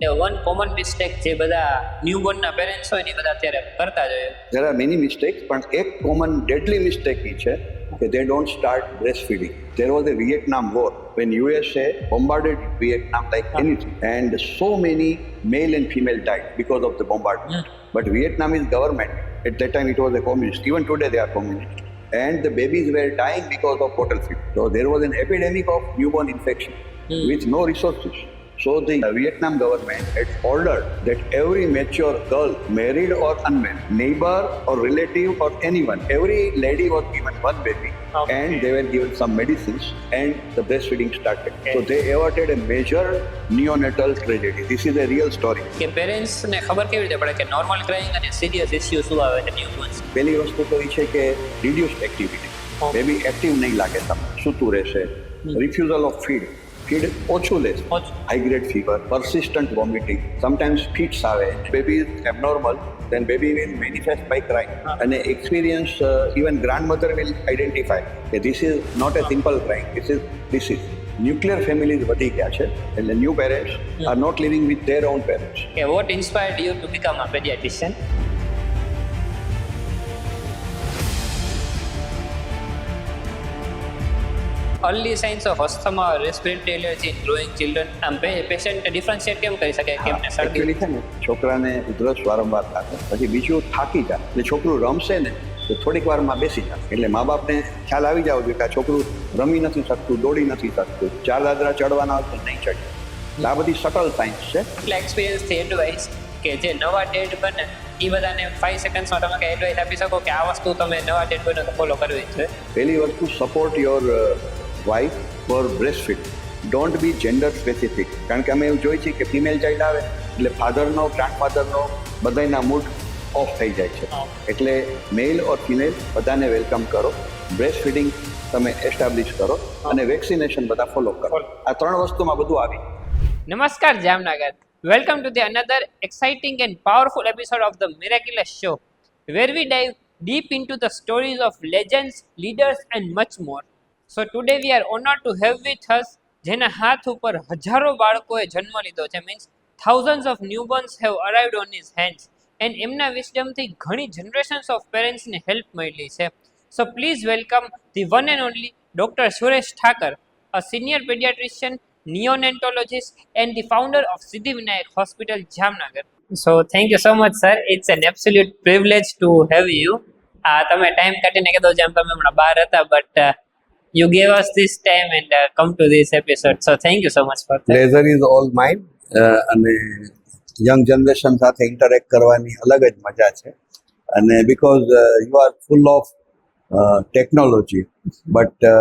One common mistake જે બધા ન્યૂબોર્નના parents હોય ને એ બધા અત્યારે કરતા જ હોય. There are many mistakes, પણ એક common deadly mistake એ છે કે they don't start breastfeeding. There was a Vietnam War when USA bombarded Vietnam like anything, and so many male and female died because of the bombardment. But Vietnamese government, at that time it was a communist, even today they are communist, and the babies were dying because of bottle feed. So there was an epidemic of newborn infection with no resources. So the Vietnam government had ordered that every mature girl, married or unmarried, neighbor or relative or anyone, every lady was given one baby, and they were given some medicines, and the breastfeeding started. So they averted a major neonatal tragedy. This is a real story. કે પેરેન્ટ્સને ખબર કેવી રીતે પડે કે normal crying અને serious issue શું આવે છે ન્યૂબોર્ન્સ? પહેલી વસ્તુ તો એ છે કે રિડ્યુસ્ડ એક્ટિવિટી. બેબી એક્ટિવ નહીં લાગે, તમે સૂતું રહેશે, રિફ્યુઝલ ઓફ ફીડ ઓછું લેશે, high grade fever, persistent vomiting, sometimes fits આવે, baby is abnormal, then baby will manifest by crying. And experience, even grandmother will identify that this is not a simple crying, this is nuclear families વધી ગયા છે, એટલે new parents are not living with their own parents. કે what inspired you to become a paediatrician? Early signs of asthma, respiratory allergy in growing children. આમ patient differentiate કેમ કરી શકે કે એમને શરદી એકચ્યુઅલી છે ને, છોકરાને ઉધરસ વારંવાર થાય, પછી બીજું થાકી જાય, એટલે છોકરું રમશે ને તો થોડીક વારમાં બેસી જાય, એટલે મા બાપને ખ્યાલ આવી જાવ જોઈએ કે આ છોકરું રમી નથી શકતું, દોડી નથી શકતું, 4 દાદરા ચડવાના હોય તો નહીં ચડે. એટલે આ બધી સટલ સાયન્સ છે. એટલે એક્સપિરિયન્સથી એડવાઇસ કે જે નવા ડેટ બને એ બધાને 5 સેકન્ડ્સમાં તમે કંઈ એડવાઇસ આપી શકો કે આ વસ્તુ તમે નવા ડેટ બને તો ફોલો કરવી જ છે. પહેલી વસ્તુ, support your wife for breastfeed. Don't be gender specific, કારણ કે અમે એવું જોઈએ છીએ કે ફિમેલ ચાઇલ્ડ આવે એટલે ફાધરનો, ગ્રાન્ડફાધરનો બધાના મૂડ ઓફ થઈ જાય છે. એટલે મેલ ઓર ફિમેલ બધાને વેલકમ કરો, બ્રેસ્ટ ફીડિંગ તમે એસ્ટાબ્લિશ કરો, અને વેક્સિનેશન બધા ફોલો કરો. આ 3 વસ્તુમાં બધું આવી. નમસ્કાર Jamnagar, welcome to the another exciting and powerful episode of the મિરેક્યુલસ show, where we dive deep into the stories of legends, leaders and much more. So today we are honored to have with us જેના હાથ ઉપર હજારો બાળકોએ જન્મ લીધો છે, means thousands of newborns have arrived on his hands, and એમના વિઝડમથી ઘણી જનરેશન્સ ઓફ પેરેન્ટ્સને હેલ્પ મળી છે. So please welcome the one and only doctor Suresh Thakar, a senior paediatrician, neonatologist and the founder of Siddhivinayak hospital Jamnagar. So thank you so much sir, it's an absolute privilege to have you. તમે time કાઢીને કીધું જેમ તમે હમણાં બહાર હતા, but you gave us this time and come to this episode, so thank you so much for that. Pleasure is all mine. અને young generation સાથે ઇન્ટરેક્ટ કરવાની અલગ જ મજા છે, અને because you are full of technology but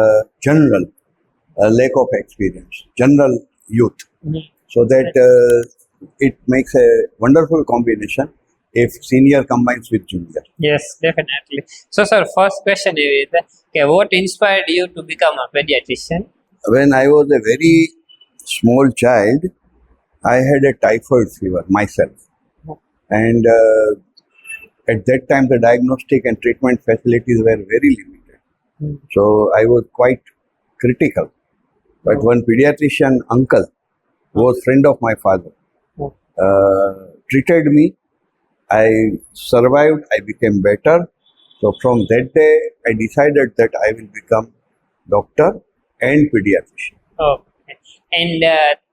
general lack of experience, general youth, so that it makes a wonderful combination if senior combines with junior. Yes, definitely. So sir, first question is what inspired you to become a pediatrician? When I was a very small child, I had a typhoid fever myself, and at that time the diagnostic and treatment facilities were very limited, so I was quite critical. But one pediatrician uncle was friend of my father, treated me. I survived, I became better. So from that day, I decided that I will become doctor and pediatrician. Okay. And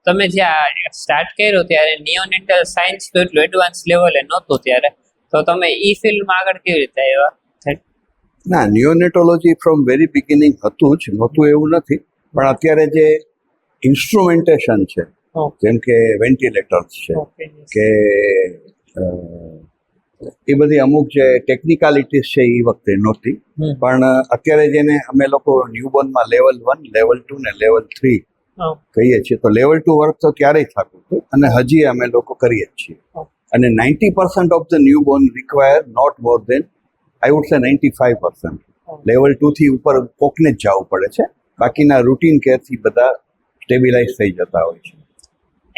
તમે જ્યાં start કર્યો ત્યારે neonatal science તો એટલું advance લેવલે નહોતું ત્યારે, તો તમે ઈ ફિલ્ડમાં આગળ કેવી રીતે આવ્યા? ના, નિયોનેટોલોજી ફ્રોમ વેરી બિગિનિંગ હતું જ, નહોતું એવું નથી, પણ અત્યારે જે ઇન્સ્ટ્રુમેન્ટેશન છે, જેમ કે વેન્ટિલેટર્સ છે, કે એ બધી અમુક જે ટેકનિકાલિટીઝ છે એ વખતે નહોતી, પણ અત્યારે જેને અમે લોકો ન્યૂબોર્નમાં લેવલ 1, લેવલ 2 ને લેવલ 3 કહીએ છીએ, તો લેવલ 2 વર્ક તો ત્યારેય થતું હતું અને હજી અમે લોકો કરીએ જ છીએ. અને 90% of the newborn require not more than, I would say 95%. Level 2 થી ઉપર કોકને જ જવું પડે છે, બાકીના રૂટીન કેરથી બધા સ્ટેબિલાઇઝ થઈ જતા હોય છે.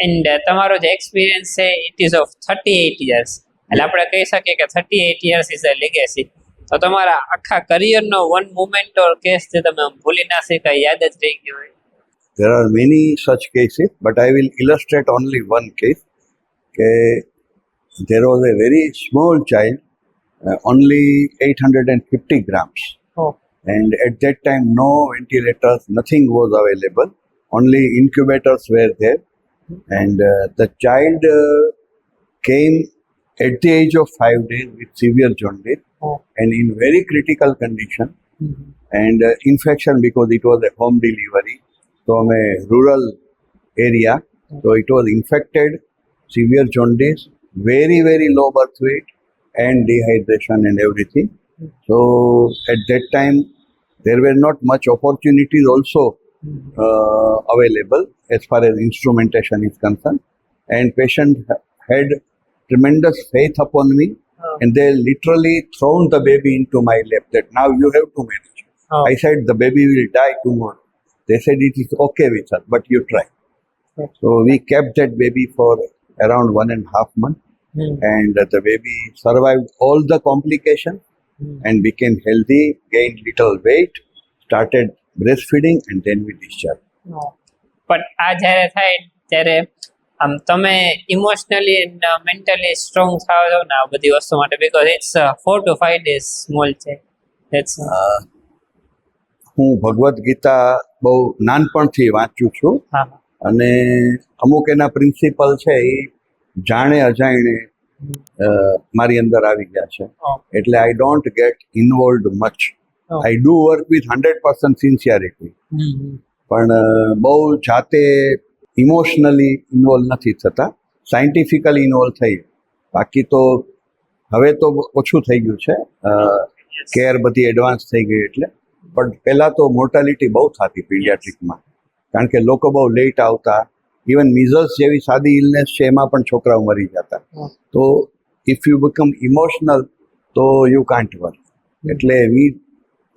એન્ડ તમારો જે એક્સપિરિયન્સ છે ઇટ ઇઝ ઓફ 38 years, એટલે આપણે કહી શકીએ કે 38 years ઇઝ અ લેગેસી. તો તમારા આખા કરિયરનો વન મુમેન્ટ ઓર કેસ જે તમે ભૂલી ના શકાય, યાદ જ રહી ગયો હોય? There are many such cases, but I will illustrate only one case. કે there was a very small child, only 850 grams. Oh. And at that time, no ventilators, nothing was available. Only incubators were there. And the child came at the age of 5 days with severe jaundice Oh. and in very critical condition. And infection because it was a home delivery from a rural area. So it was infected, severe jaundice, very, very low birth weight and dehydration and everything. So at that time, there were not much opportunities also available as far as instrumentation is concerned. And patient had tremendous faith upon me. And they literally thrown the baby into my lap that now you have to manage. Oh. I said the baby will die tomorrow. They said it is okay with us, but you try. Okay. So we kept that baby for around 1.5 months. And the baby survived all the complications and became healthy, gained little weight, started breastfeeding and then we discharged. પણ આ જ્યારે થાય ત્યારે આમ તમે emotionally and mentally strong થાવ છો ને આ બધી વસ્તુ માટે because it's 4 to 5 days small છે ધેટ્સ હું ભગવદ્ ગીતા બહુ નાનપણથી વાંચું છું હા અને અમુક એના પ્રિન્સિપલ છે એ જાણે અજાણે મારી અંદર આવી ગયા છે એટલે I don't get involved much I do work with 100% sincerity પણ બહુ જાતે ઇમોશનલી ઇન્વોલ્વ નથી થતા સાયન્ટિફિકલી ઇન્વોલ્વ થઈ બાકી તો હવે તો ઓછું થઈ ગયું છે કેર બધી એડવાન્સ થઈ ગઈ એટલે પણ પહેલાં તો મોર્ટાલિટી બહુ થતી પીડિયાટ્રિકમાં કારણ કે લોકો બહુ લેટ આવતા ઇવન મિઝલ્સ જેવી સાદી ઇલનેસ છે એમાં પણ છોકરાઓ મરી જતા તો ઇફ યુ બીકમ ઇમોશનલ તો યુ કાન્ટ વર્ક એટલે we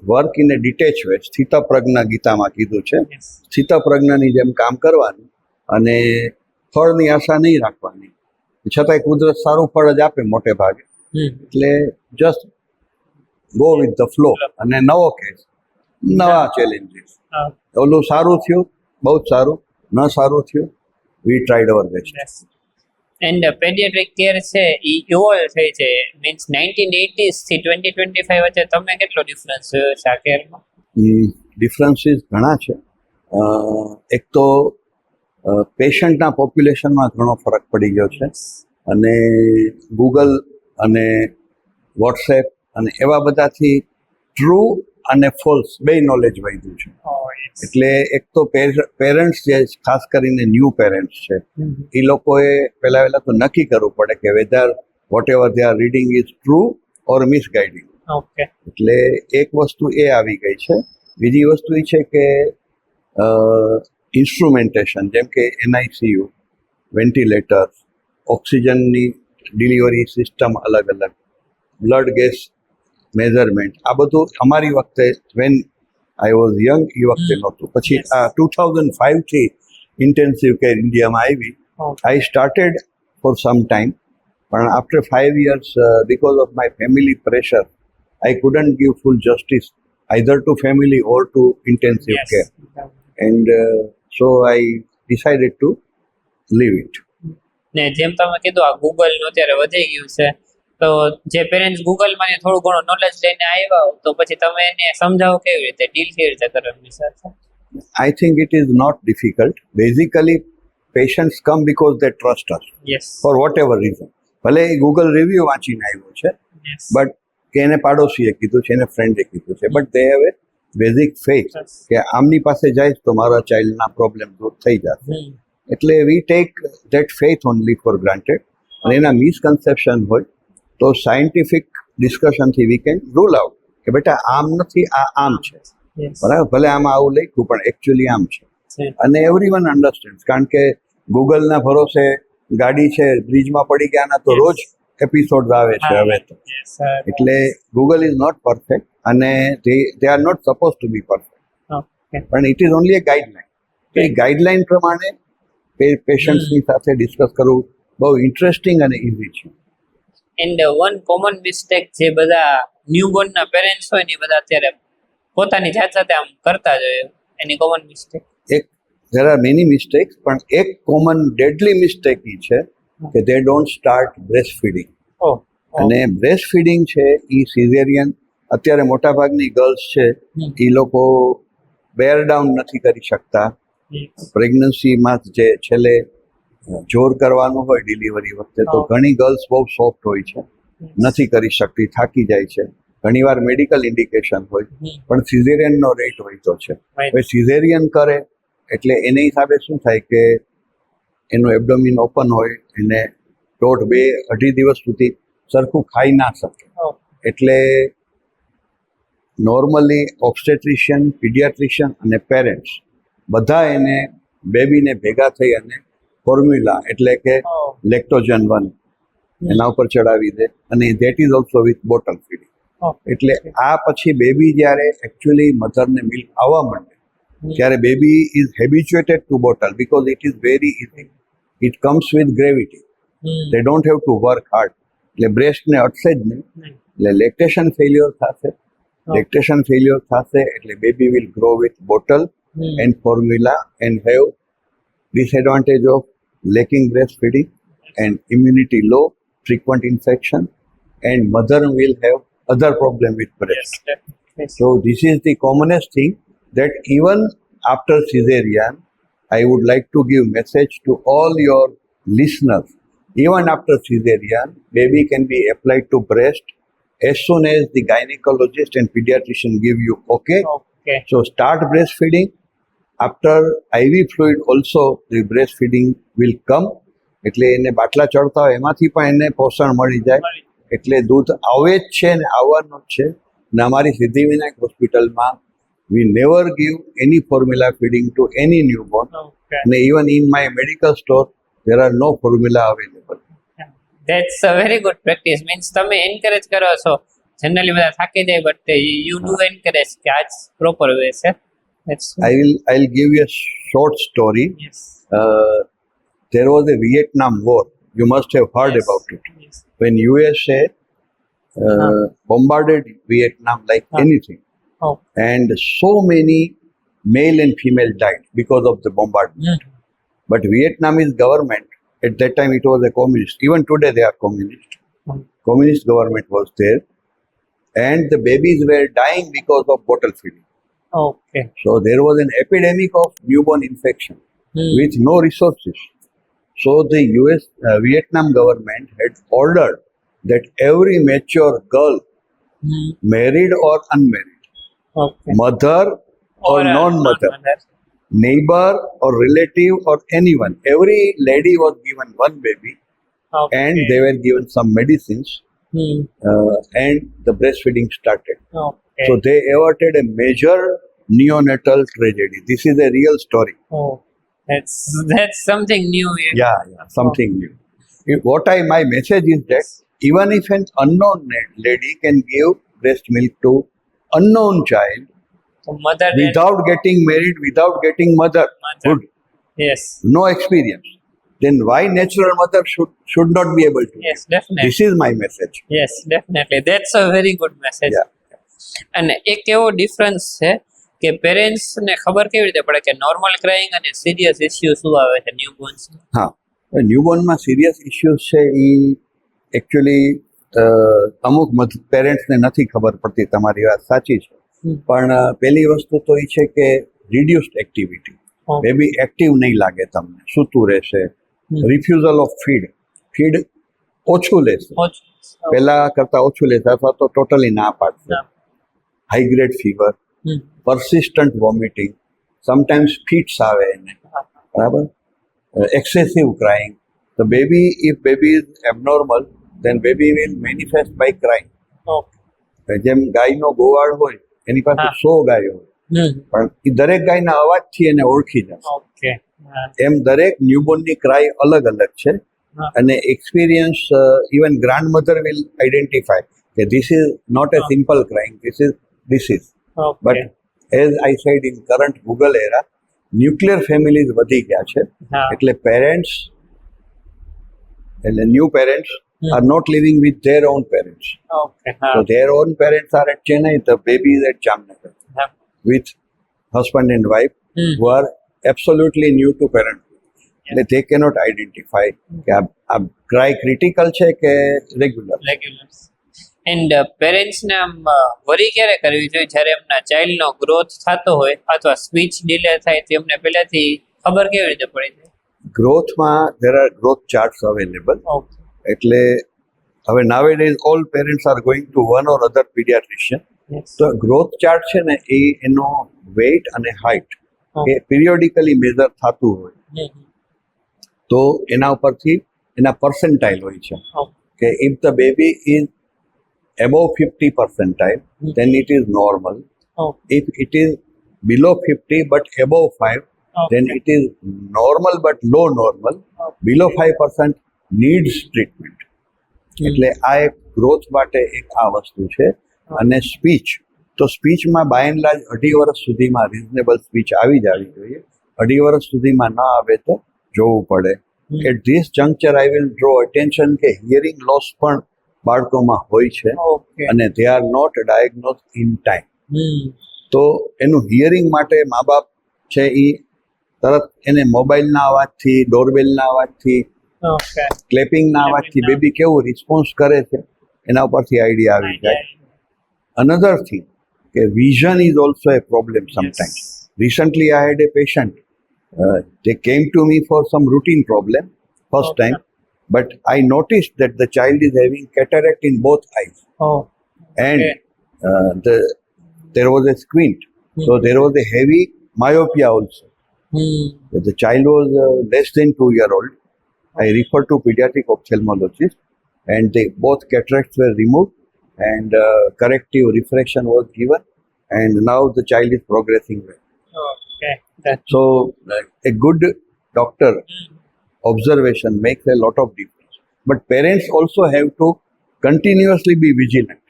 work in a detach way સ્થિતપ્રજ્ઞ ગીતામાં કીધું છે સ્થિતપ્રજ્ઞની જેમ કામ કરવાનું અને ફળની આશા નહીં રાખવાની છતાંય કુદરત સારું ફળ જ આપે મોટે ભાગે એટલે just go with the flow અને નવો કેસ નવા ચેલેન્જીસ ઓલું સારું થયું બહુ જ સારું ન સારું થયું we tried our best and paediatric care છે એ ઇવોલ્વ થઈ છે મીન્સ 1980s થી 2025 વચ્ચે તમે કેટલો ડિફરન્સ જોયો છે આ કેરમાં ડિફરન્સીસ ઘણા છે એક તો પેશન્ટના પોપ્યુલેશનમાં ઘણો ફરક પડી ગયો છે અને ગૂગલ અને વોટ્સએપ અને એવા બધાથી ટ્રુ અને ફોલ્સ બે નોલેજ વધ્યું છે એટલે એક તો પેરેન્ટ્સ જે ખાસ કરીને ન્યૂ પેરેન્ટ્સ છે એ લોકોએ પહેલાં તો નક્કી કરવું પડે કે whether whatever they are reading is true or misguiding એટલે એક વસ્તુ એ આવી ગઈ છે બીજી વસ્તુ એ છે કે ઇન્સ્ટ્રુમેન્ટેશન જેમ કે એનઆઈસીયુ વેન્ટિલેટર ઓક્સિજનની ડિલિવરી સિસ્ટમ અલગ અલગ બ્લડ ગેસ મેઝરમેન્ટ આ બધું અમારી વખતે વેન આઈ વોઝ યંગ એ વખતે નહોતું પછી આ 2005થી ઇન્ટેન્સિવ કેર ઇન્ડિયામાં આવી I started for some time પણ after 5 years because of my family pressure I couldn't give full justice either to family or to intensive care and so I decided to leave it. ને જેમ તમે કીધું આ Google નું અત્યારે વધી ગયું છે તો જે પેરેન્ટ્સ ગૂગલ માં થોડું ઘણું નોલેજ લઈને આવ્યા હો તો પછી તમે એને સમજાવો કેવી રીતે ડીલ કેવી રીતે કરવાની સાથે I think it is not difficult. Basically, patients come because they trust us for whatever reason. ભલે ગૂગલ રિવ્યુ વાંચીને આવ્યો છે બટ કે એને પાડોશીએ કીધું છે એને ફ્રેન્ડે કીધું છે but they have a basic faith કે આમની પાસે જાય તો મારા ચાઇલ્ડના પ્રોબ્લેમ દૂર થઈ જશે એટલે we take that faith only for granted અને એના મિસકન્સેપ્શન હોય તો સાયન્ટિફિક ડિસ્કશનથી વી કેન રૂલ આઉટ કે બેટા આમ નથી આ આમ છે બરાબર ભલે આમાં આવું લખ્યું પણ એકચ્યુઅલી આમ છે અને એવરીવન અન્ડરસ્ટેન્ડ કારણ કે ગૂગલના ભરોસે ગાડી છે બ્રિજમાં પડી ગયાના તો રોજ એપિસોડ આવે છે હવે તો એટલે ગૂગલ ઇઝ નોટ પરફેક્ટ અને they are not suppose to be perfect પણ it is only a guideline એ ગાઈડલાઇન પ્રમાણે પેશન્ટ્સની સાથે ડિસ્કસ કરવું બહુ ઇન્ટરેસ્ટિંગ અને ઇઝી છે એન્ડ વન કોમન મિસ્ટેક જે બધા ન્યૂબોર્નના પેરેન્ટ્સ હોય ને બધા અત્યારે પોતાની જાત સાથે આમ કરતા જ હોય એની કોમન મિસ્ટેક એક there are many mistakes પણ એક કોમન ડેડલી મિસ્ટેક એ છે કે they don't start breastfeeding. Oh. અને બ્રેસ્ટ ફીડિંગ છે એ સિઝેરિયન અત્યારે મોટાભાગની ગર્લ્સ છે એ લોકો બેર ડાઉન નથી કરી શકતા. પ્રેગ્નન્સીમાં જે છેલ્લે જોર કરવાનું હોય ડિલિવરી વખતે તો ઘણી ગર્લ્સ બહુ સોફ્ટ હોય છે, નથી કરી શકતી, થાકી જાય છે. ઘણીવાર મેડિકલ ઇન્ડિકેશન હોય પણ સિઝેરિયનનો રેટ હોય તો છે. હવે સિઝેરિયન કરે એટલે એને હિસાબે શું થાય કે એનું એબ્ડોમિન ઓપન હોય, એને 1.5-2 દિવસ સુધી સરખું ખાઈ ના શકે. એટલે નોર્મલી ઓબ્સ્ટેટ્રિશિયન, પીડિયાટ્રિશિયન અને પેરેન્ટ્સ બધા એને બેબીને ભેગા થઈ અને ફોર્મ્યુલા એટલે કે લેક્ટોજન 1 એના ઉપર ચડાવી દે અને that is also with bottle feeding. એટલે આ પછી બેબી જ્યારે એકચ્યુઅલી મધરને મિલ્ક આવવા માંડે ત્યારે baby is habituated to bottle because it is very easy. It comes with gravity. They don't have to work hard. એટલે બ્રેસ્ટને અટશે જ નહીં. એટલે લેક્ટેશન ફેલ્યોર થશે. લેક્ટેશન ફેલ્યોર થશે એટલે baby will grow with bottle and formula and have disadvantage of lacking breastfeeding and immunity low, frequent infection, and mother will have other problem with breast. Yes. So this is the commonest thing that even after cesarean, I would like to give message to all your listeners. Even after cesarean, baby can be applied to breast as soon as the gynecologist and pediatrician give you okay. So start breastfeeding. After IV fluid also the breastfeeding will come. એટલે એને બાટલા ચડતા હોય એમાંથી પણ એને પોષણ મળી જાય. એટલે દૂધ આવે જ છે ને આવવાનું જ છે. ને અમારી સિદ્ધિવિનાયક હોસ્પિટલમાં we never give any formula feeding to any newborn. And even in my medical store there are no formula available. That's a very good practice. Means તમે encourage કરો છો. Generally બધા થાકી જાય but you do encourage કે આ proper way છે. I'll give you a short story. Yes. There was a Vietnam War. You must have heard about it. Yes. When USA bombarded Vietnam like anything, and so many male and female died because of the bombardment. But Vietnamese government, at that time it was a communist. Even today they are communist. Communist government was there, and the babies were dying because of bottle feeding. Okay. So there was an epidemic of newborn infection with no resources. So the Vietnam government had ordered that every mature girl, married or unmarried, mother or non-mother, neighbor or relative or anyone, every lady was given one baby and they were given some medicines and the breastfeeding started. So they averted a major neonatal tragedy. This is a real story. Oh, that's something new. Yeah, something new. My message is that even if an unknown lady can give breast milk to unknown child mother without getting married, without getting mother. Good. Yes. No experience. Then why natural mother should not be able to? Yes, definitely. This is my message. Yes, definitely. That's a very good message. Yeah. અને એક એવો difference છે કે parents ને ખબર કેવી રીતે પડે કે નોર્મલ ક્રાઇંગ અને સિરિયસ ઇશ્યુ શું આવે છે ન્યૂબોર્ન્સ? હા, ન્યૂબોર્નમાં સિરિયસ ઇશ્યુઝ છે એ એકચ્યુઅલી અમુક પેરેન્ટ્સને નથી ખબર પડતી. તમારી વાત સાચી છે. પણ પહેલી વસ્તુ તો એ છે કે રિડ્યુસ્ડ એક્ટિવિટી. બેબી એક્ટિવ નહીં લાગે, તમને સૂતું રહેશે, રિફ્યુઝલ ઓફ ફીડ ઓછું લેશે, પહેલા કરતા ઓછું લેશે અથવા તો ટોટલી ના પાડશે. High grade fever, persistent vomiting, sometimes fits આવે એને, બરાબર, excessive crying. The baby, if baby is abnormal, then baby will manifest by crying. જેમ ગાયનો ગોવાળ હોય એની પાસે 100 ગાયો હોય પણ એ દરેક ગાયના અવાજથી એને ઓળખી જશે. એમ દરેક ન્યૂબોર્નની ક્રાય અલગ અલગ છે અને experience even grandmother will identify કે this is not a simple crying, this is. But as I said, in current Google era, nuclear families વધી ગયા છે. એટલે પેરેન્ટ્સ, એટલે new parents are not living with their own parents. So their own parents are at Chennai, the baby is at Jamnagar with husband and wife who are absolutely new to parenthood. એટલે they cannot identify કે આ cry critical છે કે regular. Regular. And પેરેન્ટ્સને આમ વરી ક્યારે કરવી જોઈએ જ્યારે એમના ચાઇલ્ડનો ગ્રોથ થતો હોય અથવા સ્પીચ ડિલે થાય તો એમને પહેલાથી ખબર કેવી રીતે પડી જાય? ગ્રોથમાં there are growth charts available. Okay. એટલે હવે nowadays all parents are going to one or other pediatrician. તો ગ્રોથ ચાર્ટ છે ને એ એનો વેઇટ અને હાઇટ એ પિરિયોડિકલી મેજર થતું હોય તો એના ઉપરથી એના પર્સન્ટાઇલ હોય છે કે if the baby is above 50 percentile, then it is normal. If it is below 50 but above 5, then it is normal but low normal. Below 5% needs treatment. એટલે આ એક ગ્રોથ માટે એક આ વસ્તુ છે. અને સ્પીચ તો સ્પીચમાં બાય એન્ડ લાર્જ 2.5 વર્ષ સુધીમાં રિઝનેબલ સ્પીચ આવી જવી જોઈએ. 2.5 વર્ષ સુધીમાં ન આવે તો જોવું પડે. At this juncture I will draw attention કે હિયરિંગ લોસ પણ બાળકોમાં હોય છે અને they are not diagnose in time. તો એનું હિયરિંગ માટે મા બાપ છે એ તરત એને મોબાઈલના અવાજથી, ડોરબેલના અવાજથી, ક્લેપિંગના અવાજથી બેબી કેવું રિસ્પોન્સ કરે છે એના ઉપરથી આઈડિયા આવી જાય. Another thing, vision is also a problem sometimes. Yes. Recently, I had a patient. They came to me for some routine problem, first time, but I noticed that the child is having cataract in both eyes. And there was a squint. So there was a heavy myopia also. The child was less than 2-year-old. I referred to pediatric ophthalmologist and both cataracts were removed. And corrective refraction was given, and now the child is progressing well. Okay. So a good doctor observation makes a lot of difference. But parents also have to continuously be vigilant.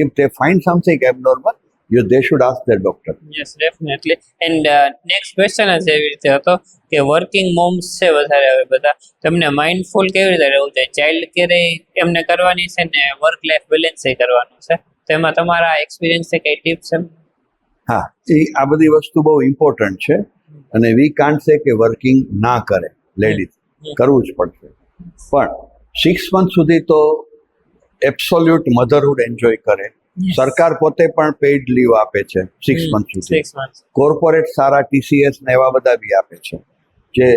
If they find something abnormal, they should ask their doctor. Yes, definitely. And next question is એવી રીતે હતો કે working moms છે વધારે હવે બધા, તમને mindful કેવી રીતે રહેવું જોઈએ? ચાઇલ્ડ કેર એમને કરવાની છે ને વર્ક લાઈફ બેલેન્સ કરવાનું છે, તેમાં તમારા એક્સપિરિયન્સ છે કઈ ટિપ્સ છે? હા, આ બધી વસ્તુ બહુ ઇમ્પોર્ટન્ટ છે અને વી કાન્ટ સે કે વર્કિંગ ના કરે લેડીઝ, કરવું જ પડશે. પણ 6 months સુધી તો એબ્સોલ્યુટ મધરહુડ એન્જોય કરે. સરકાર પોતે પણ પેઇડ લીવ આપે છે 6 months સુધી. કોર્પોરેટ સારા TCS ને એવા બધા બી આપે છે. જે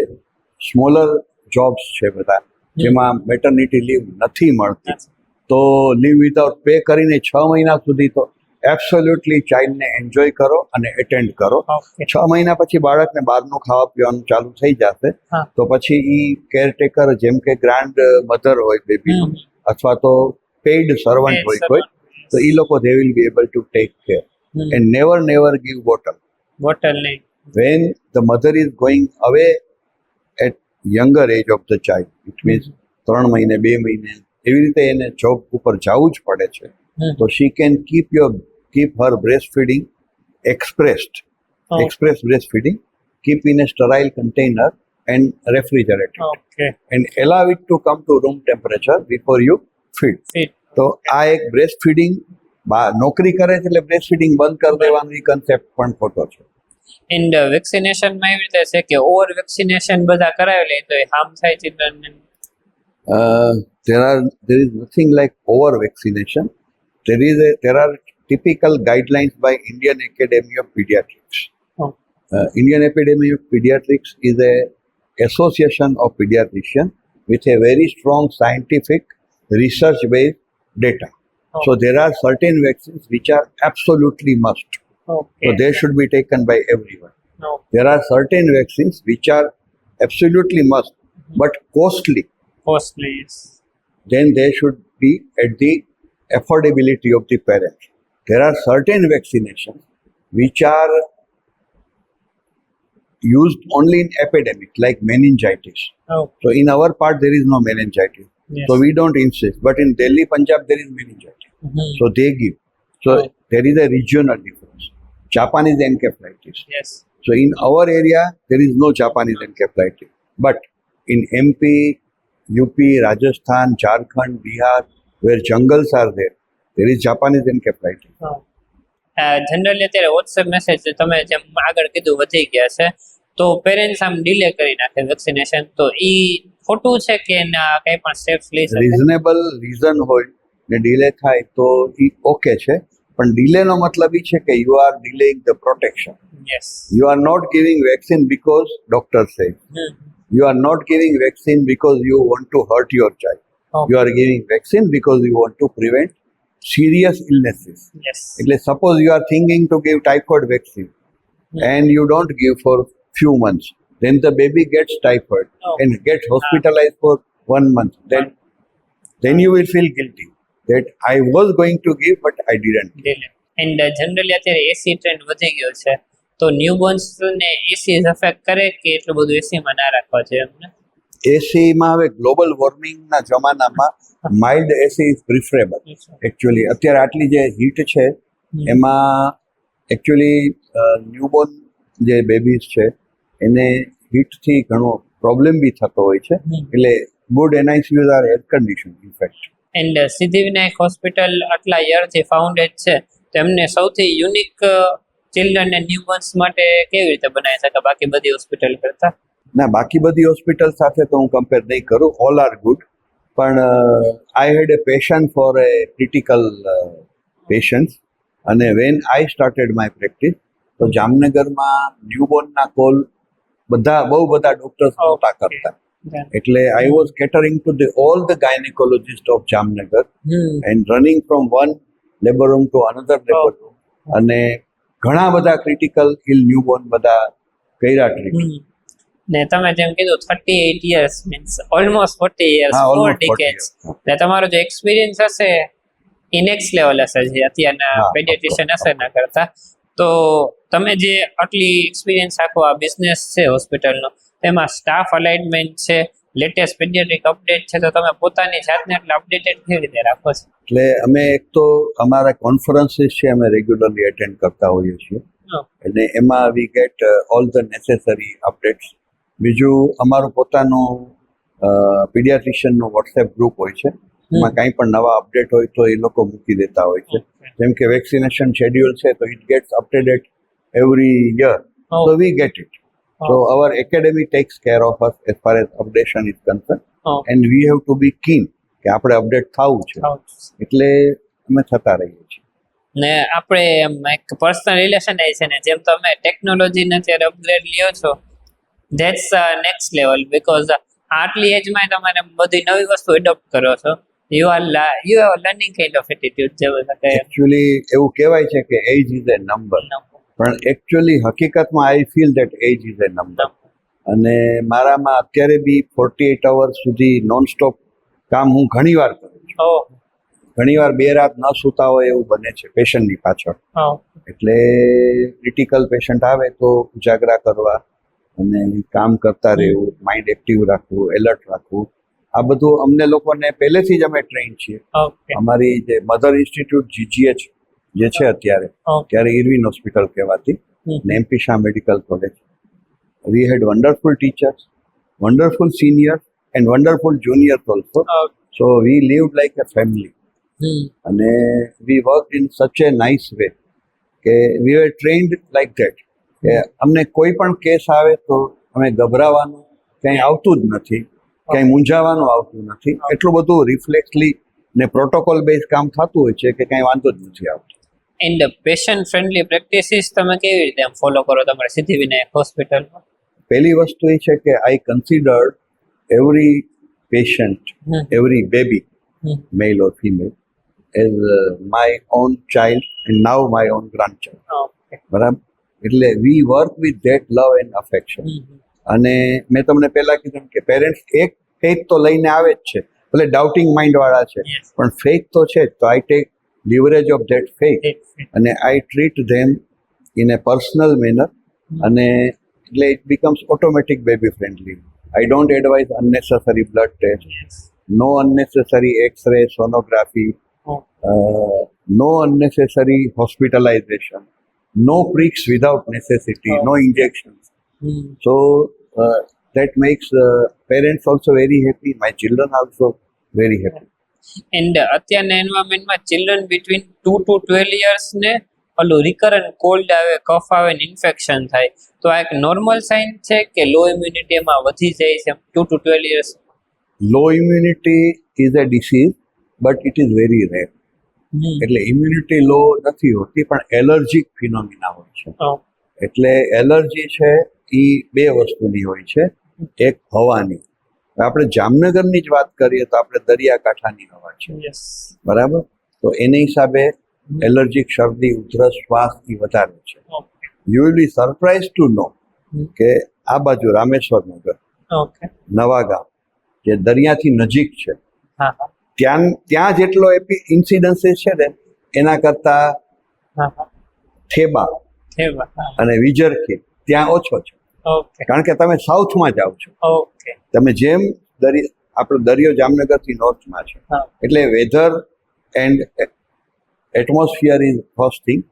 સ્મોલર જોબ્સ છે બધા જેમાં મેટર્નિટી લીવ નથી મળતી તો લીવ વિધાઉટ પે કરીને 6 મહિના સુધી તો એબ્સોલ્યુટલી ચાઇલ્ડને એન્જોય કરો અને એટેન્ડ કરો. 6 મહિના પછી બાળકને બહારનું ખાવા પીવાનું ચાલુ થઈ જશે તો પછી એ કેરટેકર જેમ કે ગ્રાન્ડ મધર હોય બેબીનું અથવા તો પેઇડ સર્વન્ટ હોય કોઈ, so એ લોકો they will be able to take care. And never give bottle નહીં. when the mother is going away at younger age of the child, it means 3 મહિને 2 મહિને એવી રીતે એને જોબ ઉપર જવું જ પડે છે. તો she can keep her breastfeeding express breastfeeding, keep in a sterile container and refrigerate it, and allow it to come to room temperature before you feed. તો આ એક બ્રેસ્ટ ફીડિંગ નોકરી કરે છે એટલે બ્રેસ્ટ ફીડિંગ બંધ કરી દેવાનો કન્સેપ્ટ પણ ખોટો છે. એન્ડ વેક્સિનેશનમાં એવી રીતે છે કે ઓવર વેક્સિનેશન બધા કરાવી લે તો એ હાર્મ થાય ચિલ્ડ્રનને? There is nothing like over vaccination. There are typical guidelines by Indian Academy of Pediatrics. Indian Academy of Pediatrics is a association of pediatricians with a very strong scientific research based data. So there are certain vaccines which are absolutely must. So they should be taken by everyone. There are certain vaccines which are absolutely must but costly. Yes. Then they should be at the affordability of the parents. There are certain vaccinations which are used only in epidemic like meningitis. So in our part there is no meningitis. Yes. So we don't insist. But in Delhi, Punjab, there is meningitis. So they give. So there is a regional difference. Japanese encephalitis. Yes. So in our area, there is no Japanese encephalitis. But in MP, UP, Rajasthan, Jharkhand, Bihar, where jungles are there is Japanese encephalitis. Generally અત્યારે WhatsApp message તમે જેમ આગળ કીધું વધી ગયા છે તો parents આમ ડિલે કરી નાખે વેક્સિનેશન, તો ઈ ખોટું છે કે ના કઈ પણ સ્ટેપ્સ લઈ શકે? રિઝનેબલ રીઝન હોય ને ડિલે થાય તો એ ઓકે છે, પણ ડિલેનો મતલબ એ છે કે you are delaying the protection. Yes. You are not giving vaccine because doctor says. You are not giving vaccine because you want to hurt your child. You are giving vaccine because you want to prevent serious illnesses. Yes. એટલે suppose you are thinking to give typhoid vaccine and you don't give for few months, then the baby gets typhoid and gets hospitalized for 1 month. Then you will feel guilty that I was going to give but I didn't. And generally અત્યારે એસી trend વધી ગયો છે, તો ન્યૂબોર્ન્સ ને એસી affect કરે કે એટલું બધું એસીમાં ના રાખવા જોઈએ એમને? એસીમાં હવે ગ્લોબલ વોર્મિંગના જમાનામાં mild AC is preferable. Actually અત્યારે આટલી જે હીટ છે એમાં એકચ્યુઅલી ન્યૂબોર્ન જે બેબીઝ છે એને હીટથી ઘણો પ્રોબ્લેમ બી થતો હોય છે, એટલે good NICUs are air condition in fact. And Siddhivinayak hospital આટલા યરથી ફાઉન્ડેડ છે, તો એમને સૌથી યુનિક ચિલ્ડ્રન એન્ડ ન્યૂબોર્ન્સ માટે કેવી રીતે બનાવી શકે બાકી બધી હોસ્પિટલ કરતા? ના, બાકી બધી હોસ્પિટલ સાથે તો હું કમ્પેર નહીં કરું, ઓલ આર ગુડ, પણ આઈ હેડ એ પેશન ફોર એ ક્રિટિકલ પેશન્ટ્સ, અને when I started my practice તો જામનગરમાં ન્યૂબોર્નના કોલ બહુ બધા ડોક્ટર્સ નહોતા કરતા, એટલે I was catering to all the gynaecologist of Jamnagar and running from one labour room to another labour room, અને ઘણા બધા ક્રિટિકલ ઇલ ન્યૂબોર્ન બધા કર્યા ટ્રીટ. ને તમે જેમ કીધું 38 years means almost 40 years, 4 decades, ને તમારો જે એક્સપિરિયન્સ હશે એ નેક્સ્ટ લેવલ હશે જે અત્યારના પેડિયાટ્રિશિયન હશે ના કરતા. તો તમે જે આટલી એક્સપિરિયન્સ આખો આ બિઝનેસ છે હોસ્પિટલનો, તેમાં સ્ટાફ અલાઇનમેન્ટ છે, લેટેસ્ટ પેડિયાટ્રિક અપડેટ છે, તો તમે પોતાની જાતને એટલે અપડેટેડ કેવી રીતે રાખો છો? એટલે અમે એક તો અમારા કોન્ફરન્સીસ છે અમે રેગ્યુલરલી એટેન્ડ કરતા હોઈએ છીએ, અને એમાં we get all the necessary updates. બીજું અમારું પોતાનું પીડિયાટ્રિશિયનનું વોટ્સએપ ગ્રુપ હોય છે, એમાં કાંઈ પણ નવા અપડેટ હોય તો એ લોકો મૂકી દેતા હોય છે. જેમ કે વેક્સિનેશન શેડ્યુલ છે તો it gates updated every year, so we get it. So our academy takes care of us as far as updation is concerned, and we have to be keen કે આપણે અપડેટ થવું છે, એટલે અમે થતા રહીએ છીએ. ને આપણે એમ એક પર્સનલ રિલેશન એ છે ને, જેમ તમે ટેકનોલોજીને અત્યારે અપગ્રેડ લ્યો છો, ધેટ્સ નેક્સ્ટ લેવલ, બીકોઝ આટલી એજમાં તમારે બધી નવી વસ્તુ એડોપ્ટ કરો છો. You have learning kind of attitude જેવું છે. એકચ્યુઅલી એવું કહેવાય છે કે એજ ઇઝ એ નંબર, પણ એકચ્યુઅલી હકીકતમાં I feel that age is a number. અને મારામાં અત્યારે બી 48 અવર્સ સુધી નોન સ્ટોપ કામ હું ઘણીવાર કરું છું. ઘણીવાર 2 રાત ન સૂતા હોય એવું બને છે પેશન્ટની પાછળ. એટલે ક્રિટિકલ પેશન્ટ આવે તો ઉજાગરા કરવા અને કામ કરતા રહેવું, માઇન્ડ એક્ટિવ રાખવું, એલર્ટ રાખવું, આ બધું અમને લોકોને પહેલેથી જ અમે ટ્રેન છીએ. અમારી જે મધર ઇન્સ્ટિટ્યૂટ GGH જે છે અત્યારે, ત્યારે ઇરવિન હોસ્પિટલ કહેવાતી, ને MP Shah medical college, we had wonderful teachers, wonderful senior and wonderful junior also. So we lived like a family, અને we work in such a nice way કે we are trained like that, કે અમને કોઈ પણ case આવે તો અમે ગભરાવાનું કંઈ આવતું જ નથી, કંઈ મૂંઝાવાનું આવતું નથી, એટલું બધું રિફ્લેક્સલી ને પ્રોટોકોલ બેઝ કામ થતું હોય છે કે કંઈ વાંધો જ નથી આવતો. એન્ડ પેશન્ટ ફ્રેન્ડલી પ્રેક્ટિસીસ તમે કેવી રીતે આમ ફોલો કરો તમારે સિદ્ધિવિનાયક હોસ્પિટલમાં? પહેલી વસ્તુ એ છે કે I consider every patient, every baby, male or female, as my own child and now my own grandchild. બરાબર, એટલે we work with that love and affection. અને મેં તમને પહેલા કીધું કે પેરેન્ટ્સ એક ફેથ તો લઈને આવે જ છે, ભલે ડાઉટિંગ માઇન્ડ વાળા છે, પણ ફેથ તો છે જ. તો I take leverage of that faith, and I treat them in a personal manner, and it becomes automatic baby friendly. I don't advise unnecessary blood tests, no unnecessary X-ray, sonography, no unnecessary hospitalization, no pricks without necessity, no injections. So that makes parents also very happy, my children also very happy. And અત્યારના એન્વાયરમેન્ટમાં children between 2 to 12 years ને ઓલું recurrent cold આવે, કફ આવે ને infection થાય, તો આ એક નોર્મલ સાઇન છે કે લો ઇમ્યુનિટી એમાં વધી જાય છે 2 to 12 years? Low immunity is a disease but it is very rare. એટલે ઇમ્યુનિટી લો નથી હોતી પણ એલર્જીક ફિનોમિના હોય છે. એટલે એલર્જી છે એ બે વસ્તુની હોય છે. એક હવાની, આપણે જામનગરની જ વાત કરીએ તો આપણે દરિયાકાંઠાની હવા છે, યસ. બરાબર. તો એને હિસાબે એલર્જીક શરદી ઉધરસ શ્વાસ એ વધારે છે. You will be surprise to know કે આ બાજુ રામેશ્વર નગર, ઓકે. નવાગામ જે દરિયાથી નજીક છે, હા હા ત્યાં જેટલો ઇન્સિડન્સીસ છે ને એના કરતા હા હા થેબા થેવા, હા. અને વિજરખી ત્યાં ઓછો છે. ઓકે કારણ કે તમે સાઉથમાં જાઓ છો. ઓકે. તમે જેમ આપણો દરિયો જામનગરથી નોર્થમાં છે, હા. એટલે weather and atmosphere is first thing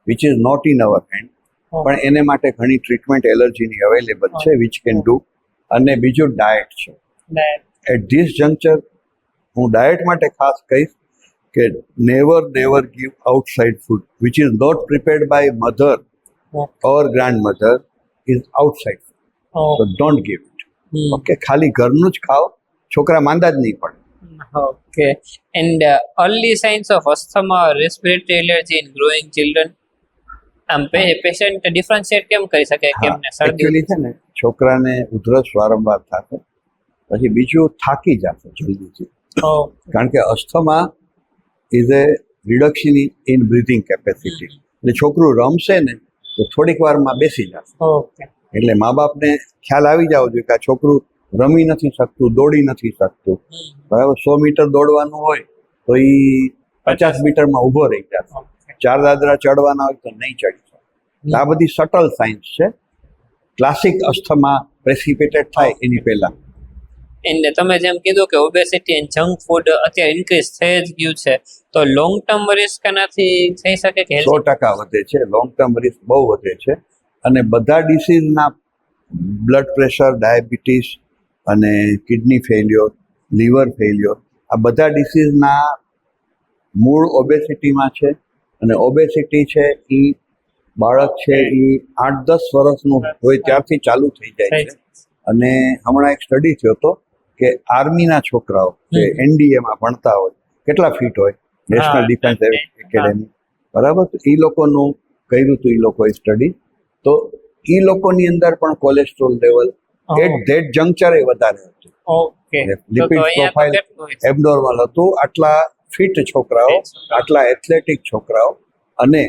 which is not in our hand. પણ એને માટે ઘણી ટ્રીટમેન્ટ એલર્જીની અવેલેબલ છે વિચ કેન ડુ. અને બીજું ડાયટ છે. એટ ધીસ જંક્ચર હું ડાયટ માટે ખાસ કહીશ કે never give outside food which is not prepared by mother or grandmother is outside. તો ડોન્ટ ગીવ ઇટ. ઓકે, ખાલી ઘરનું જ ખાઓ, છોકરા માંદા જ નહીં પડે. Okay. And early signs of asthma or respiratory allergy in growing children, આમ પેશન્ટ ડિફરન્શિએટ કેમ કરી શકે કે એમને શરદી? એકચ્યુઅલી છે ને છોકરાને ઉધરસ વારંવાર થશે, પછી બીજું થાકી જશે જલ્દીથી. કારણ કે asthma is A reduction in breathing capacity. એટલે છોકરું રમશે ને તો થોડીક વારમાં બેસી જશે. ઓકે. એટલે મા બાપને ખ્યાલ આવી જવો જોઈએ કે આ છોકરું રમી નથી શકતું, દોડી નથી શકતું. બરાબર, 100 મીટર દોડવાનું હોય તો એ 50 મીટરમાં ઊભો રહી જશે. 4 દાદરા ચડવાના હોય તો નહીં ચડી શકે. આ બધી સટલ સાયન્સ છે. ક્લાસિક અસ્થમા પ્રેસિપિટેટ થાય એની પહેલા. એન્ડ તમે જેમ કીધું કે ઓબેસિટી એન્ડ જંક ફૂડ અત્યારે ઇન્ક્રીઝ થઈ જ ગયું છે, તો લોંગ ટર્મ રિસ્ક એનાથી થઈ શકે કે? 100% વધે છે. લોંગ ટર્મ રિસ્ક બહુ વધે છે. અને બધા ડિસીઝના બ્લડ પ્રેશર, ડાયાબિટીસ અને કિડની ફેલ્યોર, લીવર ફેલ્યોર, આ બધા ડિસીઝના મૂળ ઓબેસિટીમાં છે. અને ઓબેસિટી છે એ બાળક છે એ 8-10 વર્ષનું હોય ત્યારથી ચાલુ થઈ જાય છે. અને હમણાં એક સ્ટડી થયો હતો કે આર્મીના છોકરાઓ જે એનડીએમાં ભણતા હોય કેટલા ફિટ હોય, નેશનલ ડિફેન્સ એકેડેમી, બરાબર. તો એ લોકોનું કર્યું હતું એ લોકોએ સ્ટડી. તો એ લોકોની અંદર પણ કોલેસ્ટ્રોલ લેવલ એટ ધેટ જંક્ચરે વધારે હતું. ઓકે. લિપિડ પ્રોફાઇલ એબનોર્મલ હતું. આટલા ફિટ છોકરાઓ, આટલા એથ્લેટિક છોકરાઓ, અને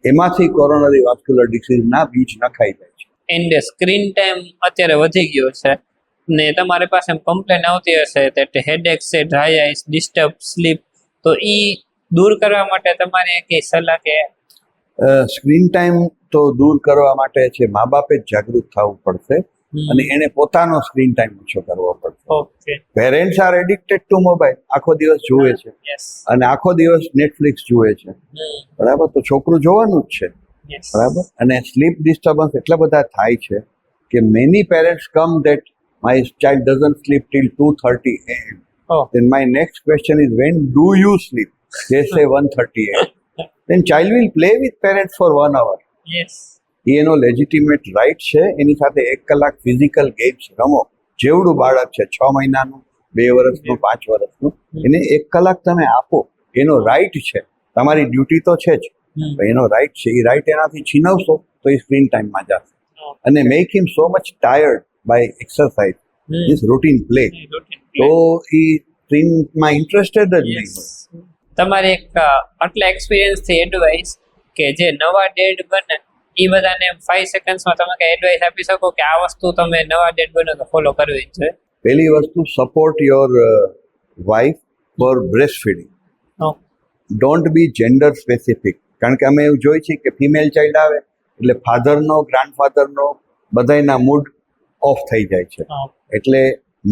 એમાંથી કોરોનરી વાસ્ક્યુલર ડિસીઝના બીજ નખાઈ જાય છે. એન્ડ સ્ક્રીન ટાઈમ અત્યારે વધી ગયો છે ને તમારી પાસે કમ્પ્લેન આવતી હશે that headache છે, ડ્રાય આઈસ, ડિસ્ટર્બ સ્લીપ, તો ઈ દૂર કરવા માટે તમારે કઈ સલાહ કે? સ્ક્રીન ટાઈમ તો દૂર કરવા માટે છે મા બાપે જ જાગૃત થવું પડશે અને એને પોતાનો સ્ક્રીન ટાઈમ ઓછો કરવો પડશે. Okay. Parents are addicted to mobile, આખો દિવસ જુએ છે યસ. અને આખો દિવસ નેટફ્લિક્સ જુએ છે, બરાબર. તો છોકરું જોવાનું જ છે, યસ. બરાબર. અને સ્લીપ ડિસ્ટર્બન્સ એટલા બધા થાય છે કે many parents come that my child doesn't sleep till 2:30 AM. Then my next question is, when do you sleep? They say 1:30 AM. Then child will play with parents for 1 hour. Yes. એ એનો legitimate right છે. એની સાથે 1 કલાક physical games રમો. જેવડું બાળક છે, 6 મહિનાનું, 2 વર્ષનું, 5 વર્ષનું, એને 1 કલાક તમે આપો. એનો રાઇટ છે. તમારી ડ્યુટી તો છે જ, એનો રાઇટ છે. એ રાઇટ એનાથી છીનવશો તો એ સ્ક્રીન ટાઈમમાં જશે. અને make him so much tired by exercise, this routine play, તો એ સ્ક્રીનમાં ઇન્ટરેસ્ટેડ જ નહીં હોય. તમારે એક આટલા એક્સપિરિયન્સથી એડવાઇસ કે જે નવા ડેડ બને એ બધાને 5 સેકન્ડ્સમાં તમે કઈ એડવાઇસ આપી શકો કે આ વસ્તુ તમે નવા ડેડ બનો તો ફોલો કરવી જ છે? પહેલી વસ્તુ, support your wife for breastfeeding. Don't be gender specific. કારણ કે અમે એવું જોઈએ છીએ કે ફિમેલ ચાઇલ્ડ આવે એટલે ફાધરનો, ગ્રાન્ડફાધરનો બધાયના મૂડ ઓફ થઈ જાય છે. એટલે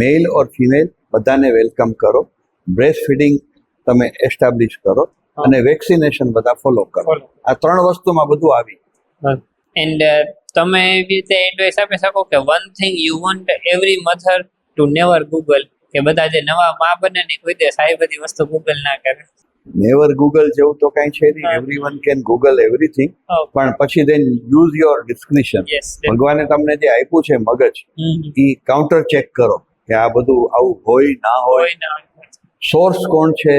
મેલ ઓર ફિમેલ બધાને વેલકમ કરો. બ્રેસ્ટ ફીડિંગ તમે એસ્ટાબ્લિશ કરો અને વેક્સિનેશન બધા ફોલો કરો. આ 3 વસ્તુમાં બધું આવી. એન્ડ તમે એવી રીતે એડવાઇસ આપી શકો કે one thing you want every mother two never Google, કે બધા જે નવા મા બને ને કોઈ દિવસ આવી બધી વસ્તુ ગૂગલ ના કરે? નેવર ગૂગલ જેવું તો કાંઈ છે નહીં, એવરીવન કેન ગૂગલ એવરીથિંગ, પણ પછી દેન યુઝ યોર ડિસ્ક્રિશન. યસ. ભગવાને તમને જે આપ્યું છે મગજ, એ કાઉન્ટર ચેક કરો કે આ બધું આવું હોય ના હોય. સોર્સ કોણ છે,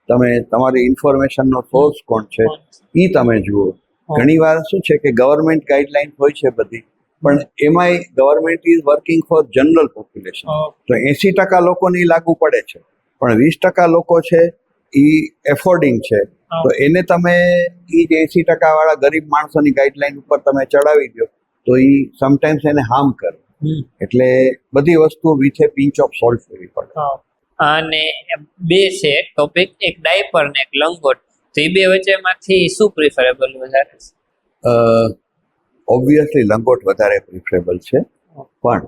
તમે તમારી ઇન્ફોર્મેશનનો સોર્સ કોણ છે એ તમે જુઓ. ઘણી વાર શું છે કે ગવર્મેન્ટ ગાઈડલાઈન હોય છે બધી, પણ એમાંય government is working for general population. તો 80% લોકોને ઈ લાગુ પડે છે, પણ 20% લોકો છે એ એફોર્ડિંગ છે, તો એને તમે એ જે 80% વાળા ગરીબ માણસોની ગાઈડલાઈન ઉપર તમે ચડાવી દો તો એ સમટાઈમ્સ એને હાર્મ કરે. એટલે બધી વસ્તુ with a pinch of salt લેવી પડે. અને બે છે ટોપિક, એક ડાયપર ને એક લંગોટ, તો એ બે વચ્ચેમાંથી શું પ્રિફરેબલ વધારે છે? ઓબ્વિયસલી લંગોટ વધારે પ્રિફરેબલ છે, પણ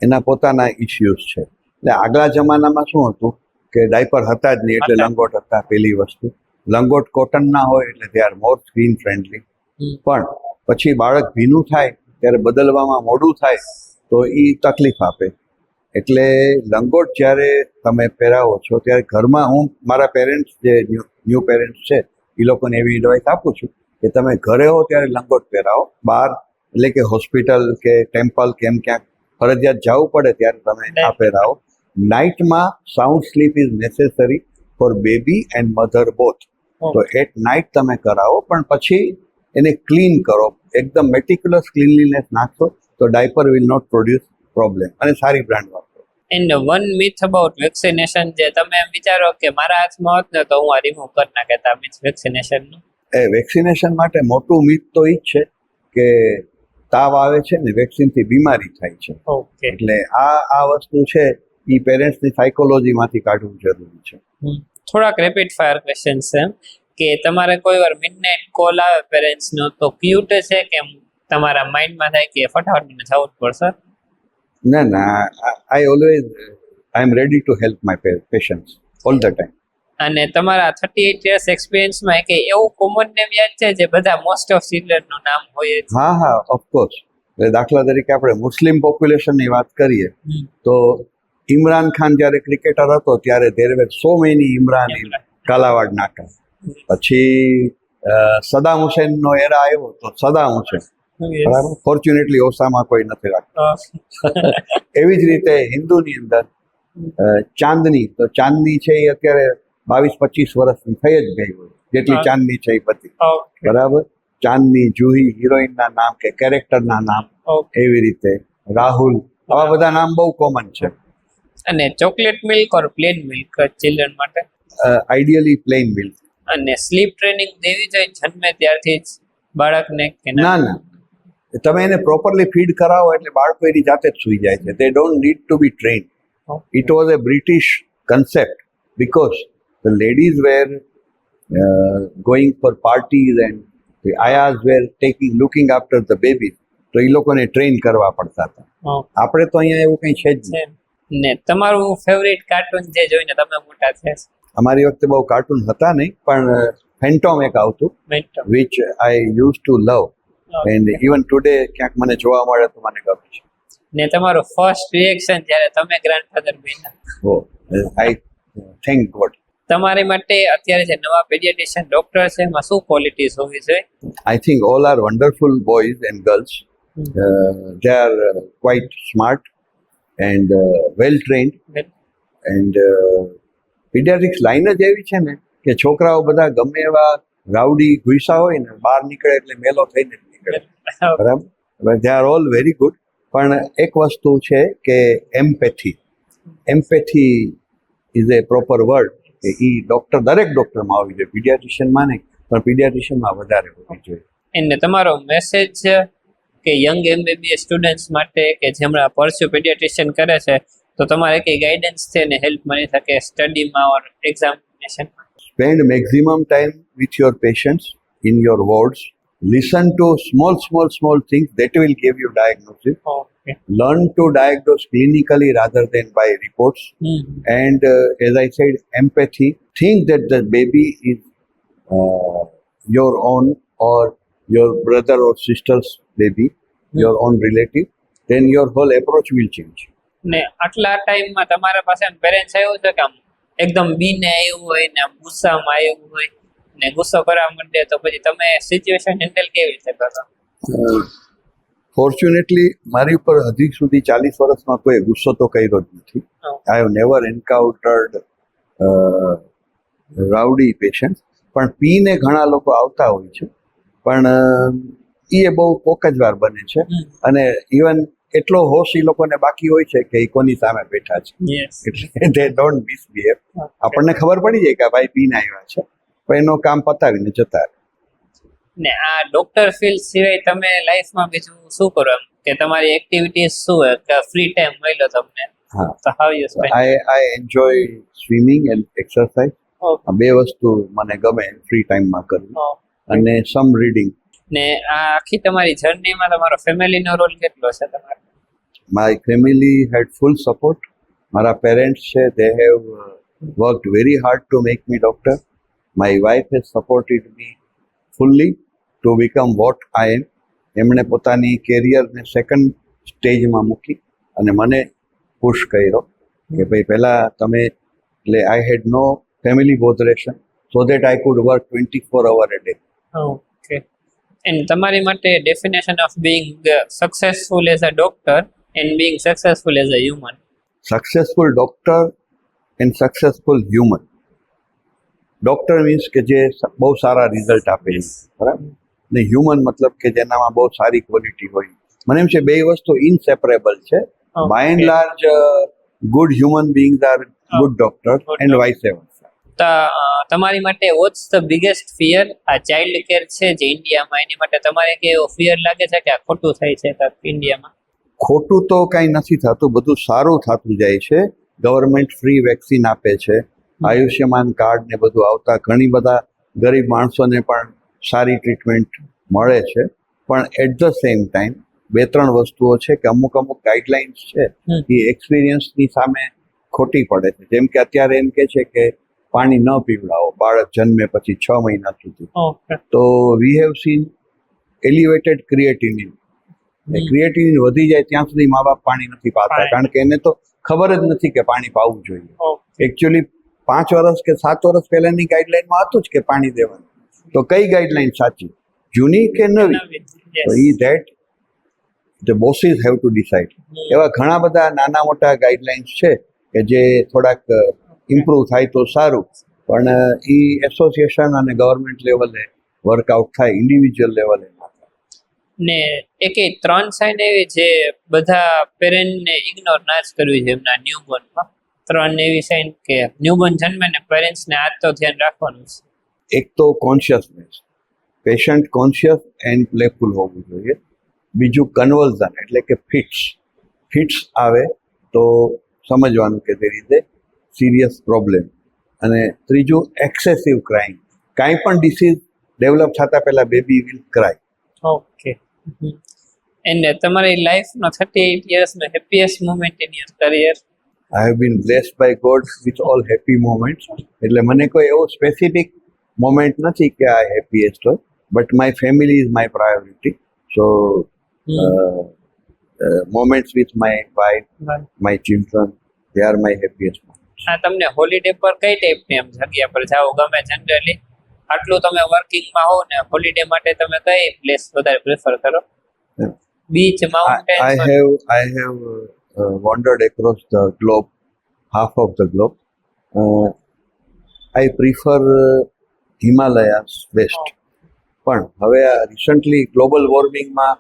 એના પોતાના ઇશ્યુઝ છે. એટલે આગલા જમાનામાં શું હતું કે ડાયપર હતા જ નહીં, એટલે લંગોટ હતા. પહેલી વસ્તુ, લંગોટ કોટનના હોય એટલે they are more skin friendly. પણ પછી બાળક ભીનું થાય ત્યારે બદલવામાં મોડું થાય તો એ તકલીફ આપે. એટલે લંગોટ જ્યારે તમે પહેરાવો છો ત્યારે ઘરમાં, હું મારા પેરેન્ટ્સ જે ન્યૂ પેરેન્ટ્સ છે એ લોકોને એવી એડવાઇસ આપું છું કે તમે ઘરે હો ત્યારે લંગોટ પહેરાવો, બહાર એટલે કે હોસ્પિટલ કે ટેમ્પલ કે એમ ક્યાંક ફરજિયાત જવું પડે ત્યારે તમે આ પહેરાવો. નાઇટમાં sound sleep is necessary for baby and mother both. તો એટ નાઇટ તમે કરાવો, પણ પછી એને ક્લીન કરો, એકદમ મેટિક્યુલસ ક્લીનલીનેસ નાખશો તો diaper will not produce problem. અને સારી બ્રાન્ડ વાપરો. And one myth about vaccination, જે તમે એમ વિચારો કે મારા હાથમાં હોત ને તો હું આ રિમૂવ કરી નાખતા મીન્સ વેક્સિનેશનનું. વેક્સિનેશન માટે મોટું મિથ તો એ જ છે કે તાવ આવે છે ને વેક્સિનથી બીમારી થાય છે. ઓકે. એટલે આ વસ્તુ છે એ પેરેન્ટ્સની સાયકોલોજીમાંથી કાઢવું જરૂરી છે. થોડાક રેપિડ ફાયર ક્વેશ્ચન છે કે તમારે કોઈ વાર મિડનાઇટ કોલ આવે પેરેન્ટ્સનો તો ક્યુટ છે કે તમારા માઇન્ડમાં થાય કે ફટાફટ મને જવું જ પડશે? ના, I am ready to help my patients all the time. અને તમારા 38 યર્સ એક્સપિરિયન્સમાં કે એવું કોમન નેમ યાદ છે જે બધા મોસ્ટ ઓફ ચિલ્ડ્રનનું નામ હોય જ? હા, ઓફકોર્સ. દાખલા તરીકે આપણે મુસ્લિમ પોપ્યુલેશનની વાત કરીએ તો ઇમરાન ખાન જ્યારે ક્રિકેટર હતો ત્યારે there were so many Imran in Kalavad Naka. પછી સદામ હુસેનનો એરા આવ્યો તો સદામ હુસેન, બરાબર. ફોર્ચ્યુનેટલી ઓસામા કોઈ નથી રાખતા. એવી જ રીતે હિન્દુની અંદર ચાંદની, તો ચાંદની છે એ અત્યારે 22-25 વર્ષની થઈ જ ગઈ હોય, જેટલી ચાંદની છે એ બધી, બરાબર. ચાંદની, જુહી હિરોઈનના નામ કે કેરેક્ટરના નામ, એવી રીતે રાહુલ, આવા બધા નામ બહુ કોમન છે. અને ચોકલેટ મિલ્ક ઓર પ્લેન મિલ્ક ચિલ્ડ્રન માટે? Ideally plane milk. અને સ્લીપ ટ્રેનિંગ દેવી જોઈએ જન્મે ત્યારથી જ બાળકને કે ના, તમે એને પ્રોપરલી ફીડ કરાવો એટલે બાળકો એની જાતે જ સૂઈ જાય છે. They don't need to be trained. It was a British concept because the ladies were going for parties and the ayahs were looking after the babies. તો એ લોકોને ટ્રેન કરવા પડતા હતા. આપણે તો અહીંયા એવું કંઈ છે જ નહીં. ને તમારું ફેવરિટ કાર્ટૂન જે જોઈને તમે મોટા થયા? અમારી વખતે બહુ કાર્ટૂન હતા નહીં, પણ ફેન્ટોમ એક આવતું which I use to love, and even today ક્યાંક મને જોવા મળે તો મને ગમે છે. ને તમારું ફર્સ્ટ રિએક્શન જ્યારે તમે ગ્રાન્ડફાધર બન્યા? આઈ થેન્ક ગોડ. તમારી માટે અત્યારે જે નવા પેડિયાટ્રિશિયન ડોક્ટર છે એમાં શું ક્વોલિટીઝ હોવી જોઈએ? I think all are wonderful boys and girls. They are quite smart and well trained, and pediatrics line જ એવી છે ને કે છોકરાઓ બધા ગમે એવા રાવડી ઘુસા હોય ને બહાર નીકળે એટલે મેલો થઈને નીકળે, બરાબર. They are all very good. પણ એક વસ્તુ છે કે એમ્પેથી ઇઝ એ પ્રોપર વર્ડ કે એ દરેક ડોક્ટરમાં હોવી જોઈએ, પીડિયાટ્રિશિયનમાં નહીં, પણ પીડિયાટ્રિશિયનમાં વધારે હોવી જોઈએ. અને તમારો મેસેજ કે યંગ MBBS સ્ટુડન્ટ્સ માટે કે જેમણે પરસ્યુ પેડિયાટ્રિશિયન કરે છે તો તમારે કઈ ગાઈડન્સ છે ને હેલ્પ મળી શકે સ્ટડીમાં ઓર એક્ઝામિનેશનમાં? Spend maximum time with your patients in your wards. Listen to small things that will give you diagnosis. Okay. Learn to diagnose clinically rather than by reports. And as I said, empathy. Think that the baby is your own or your brother or sister's baby, your own relative. Then your whole approach will change. ને આટલા ટાઈમમાં તમારા પાસે parents આવ્યું છે કે આમ એકદમ બીને આવ્યું હોય ને આમ ગુસ્સામાં આવ્યું હોય ને ગુસ્સો કરવા માંડે તો પછી તમે સિચ્યુએશન હેન્ડલ કેવી રીતે કરો? ફોર્ચ્યુનેટલી મારી ઉપર હજી સુધી 40 વર્ષમાં કોઈ ગુસ્સો તો કર્યો જ નથી. I have never encountered rowdy patient. પણ પીને ઘણા લોકો આવતા હોય છે, પણ એ બહુ કોક જ વાર બને છે. અને ઇવન એટલો હોશ એ લોકોને બાકી હોય છે કે એ કોની સામે બેઠા છે, એટલે દે ડોન્ટ મિસબિહેવ. આપણને ખબર પડી જાય કે આ ભાઈ પીને આવ્યા છે, પણ એનું કામ પતાવીને જતા રહે. ને આ ડોક્ટર ફિલ્ડ સિવાય તમે લાઈફમાં બીજું શું કરો એમ કે તમારી એક્ટિવિટીઝ શું હોય કે ફ્રી ટાઈમ મળ્યો તમને? હા, તો how you spend? I enjoy swimming and exercise. આ બે વસ્તુ મને ગમે ફ્રી ટાઈમમાં કરવી, અને સમ રીડિંગ. ને આ આખી તમારી જર્નીમાં તમારો ફેમિલીનો રોલ કેટલો છે તમારો? My family had full support. મારા પેરેન્ટ્સ છે, they have worked very hard to make me doctor. My wife has supported me fully to become what I am. એમણે પોતાની કેરિયરને સેકન્ડ સ્ટેજમાં મૂકી અને મને પુશ કર્યો કે ભાઈ પહેલાં તમે, એટલે I had no family botheration so that I could work 24 hours a day. Okay. And તમારી માટે definition of being successful as a doctor and being successful as a human? Successful doctor and successful human. Doctor means કે જે બહુ સારા result આપે, બરાબર, ને human મતલબ કે જેનામાં બહુ સારી ક્વોલિટી હોય. મને એમ છે બે વસ્તુ ઇનસેપરેબલ છે. By and large good human beings are good doctor and vice versa. તમારી માટે વોટ્સ ધ બિગેસ્ટ ફિયર? આ ચાઇલ્ડ કેર છે જે ઇન્ડિયામાં, એની માટે તમારે કે એવો ફિયર લાગે છે કે આ ખોટું થાય છે ઇન્ડિયામાં? ખોટું તો કાંઈ નથી થતું, બધું સારું થતું જાય છે. ગવર્મેન્ટ ફ્રી વેક્સિન આપે છે, આયુષ્યમાન કાર્ડ ને બધું આવતા ઘણી બધા ગરીબ માણસોને પણ સારી ટ્રીટમેન્ટ મળે છે. પણ એટ ધ સેમ ટાઈમ 2-3 વસ્તુઓ છે કે અમુક ગાઈડલાઇન્સ છે એ એક્સપિરિયન્સની સામે ખોટી પડે છે. જેમ કે અત્યારે એમ કે છે કે પાણી ન પીવડાવો બાળક જન્મે પછી 6 મહિના સુધી. તો we have seen elevated creatinine. Creatinine વધી જાય ત્યાં સુધી મા બાપ પાણી નથી પાતા, કારણ કે એને તો ખબર જ નથી કે પાણી પાવું જોઈએ. એકચ્યુઅલી 5 વર્ષ કે 7 વર્ષ પહેલાની ગાઈડલાઇનમાં હતું જ કે પાણી દેવાનું. તો કઈ ગાઈડલાઇન સાચી, જૂની કે નવી? તો that the bosses have to decide. એવા ઘણા બધા નાના મોટા ગાઈડલાઇન્સ છે કે જે થોડાક ઇમ્પ્રૂવ થાય તો સારું, પણ એ એસોસિએશન અને ગવર્મેન્ટ લેવલે વર્કઆઉટ થાય, ઇન્ડિવિજ્યુઅલ લેવલે. ને એકે 3 સાઇન એવી જે બધા પેરેન્ટને ઇગ્નોર ના જ કરવી છે એમના ન્યૂબોર્નમાં. 3 એવી સાઇન કે ન્યૂબોર્ન જન્મે ને પેરેન્ટ્સને આ તો ધ્યાન રાખવાનું છે. એક તો consciousness, patient conscious and playful હોવું જોઈએ. બીજું કન્વર્ઝન, એટલે કે ફિટ્સ આવે તો સમજવાનું કે there is A serious problem. અને ત્રીજું એક્સેસિવ ક્રાઇમ. કાંઈ પણ ડિસીઝ ડેવલપ થતાં પહેલાં baby will cry. Okay. And તમારી લાઈફનો 38 યર્સનો happiest moment in your career? I have been blessed by God with all happy moments. એટલે મને કોઈ એવો સ્પેસિફિક મોમેન્ટ નથી કે આ હેપીએસ્ટ હોય, but my family is my priority. So moments with my wife, my children, they are my happiest moments. હા, તમને હોલિડે પર કઈ ટાઈપની એમ જગ્યા પર જાઓ ગમે જનરલી? આટલું તમે વર્કિંગમાં હો ને, હોલિડે માટે તમે કઈ પ્લેસ વધારે પ્રેફર કરો? Beach, mountain? I have wandered across the globe, half of the globe. I prefer Himalayas best. પણ હવે આ રિસન્ટલી ગ્લોબલ વોર્મિંગમાં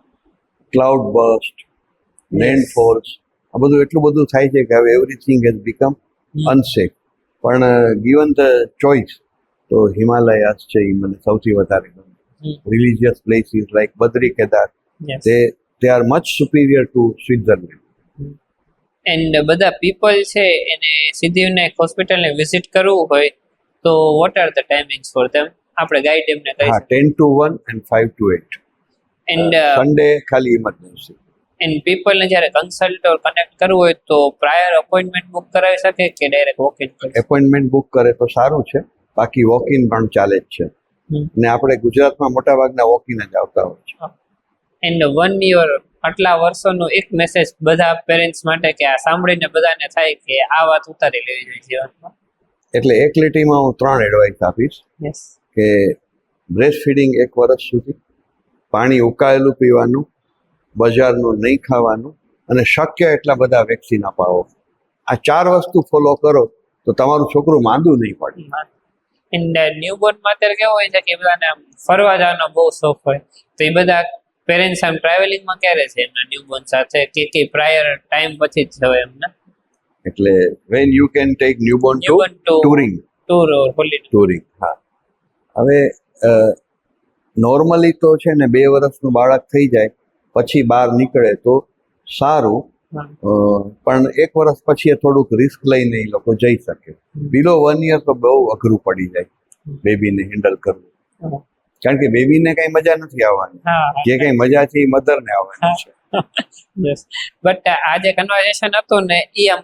ક્લાઉડ બર્સ્ટ, રેનફોલ્સ, આ બધું એટલું બધું થાય છે કે હવે એવરીથિંગ હેઝ બીકમ અનસેફ. પણ ગિવન ધ ચોઇસ તો હિમાલયાસ છે એ મને સૌથી વધારે ગમે. Religious places like Badri Kedar, they are much superior to Switzerland. And બધા પીપલ છે એને સિદ્ધિવિનાયક હોસ્પિટલને વિઝિટ કરવું હોય તો what are the timings for them? આપણે ગાઈડ એમને કહી હા, 10 to 1 and 5 to 8. And Sunday ખાલી ઇમરજન્સી. એન્ડ પીપલને જ્યારે કન્સલ્ટ ઓર કનેક્ટ કરવું હોય તો પ્રાયર અપોઇન્ટમેન્ટ બુક કરાવી શકે કે direct walk in? Appointment book કરે તો સારું છે, બાકી વોક ઇન પણ ચાલે જ છે. ને આપણે ગુજરાતમાં મોટા ભાગના વોક ઇન જ આવતા હોય છે. એન્ડ 1 year આટલા વર્ષોનો એક મેસેજ બધા પેરેન્ટ્સ માટે કે આ સાંભળીને બધાને થાય કે આ વાત ઉતારી લેવી જોઈએ જીવનમાં? એટલે એક લીટીમાં હું 3 એડવાઇસ આપીશ યસ. કે બ્રેસ્ટ ફીડિંગ 1 વર્ષ સુધી, પાણી ઉકાળેલું પીવાનું, બજારનું નહીં ખાવાનું અને શક્ય એટલા બધા વેક્સિન અપાવો. આ 4 વસ્તુ ફોલો કરો તો તમારું છોકરું માંદું નહીં પડે. એન્ડ ન્યૂબોર્નમાં અત્યારે કેવું હોય છે કે બધાને આમ ફરવા જવાનો બહુ શોખ હોય, તો એ બધા પેરેન્ટ્સ આમ ટ્રાવેલિંગમાં ક્યારે છે એમના ન્યૂબોર્ન સાથે કે પ્રાયર ટાઈમ પછી જ જવાય એમને એટલે when you can take newborn to newborn to touring. Tour or holiday? Touring, હા. હવે નોર્મલી તો છે ને 2 વર્ષનું બાળક થઈ જાય પછી બહાર નીકળે તો સારું, પણ 1 વર્ષ પછી એ થોડુંક રિસ્ક લઈને એ લોકો જઈ શકે. બિલો 1 યર તો બહુ અઘરું પડી જાય બેબીને હેન્ડલ કરવું, કારણ કે બેબીને કઈ મજા નથી આવવાની, જે કઈ મજા છે એ મધરને આવવાની છે. યસ. બટ આ જે કન્વર્સેશન હતું ને એ આમ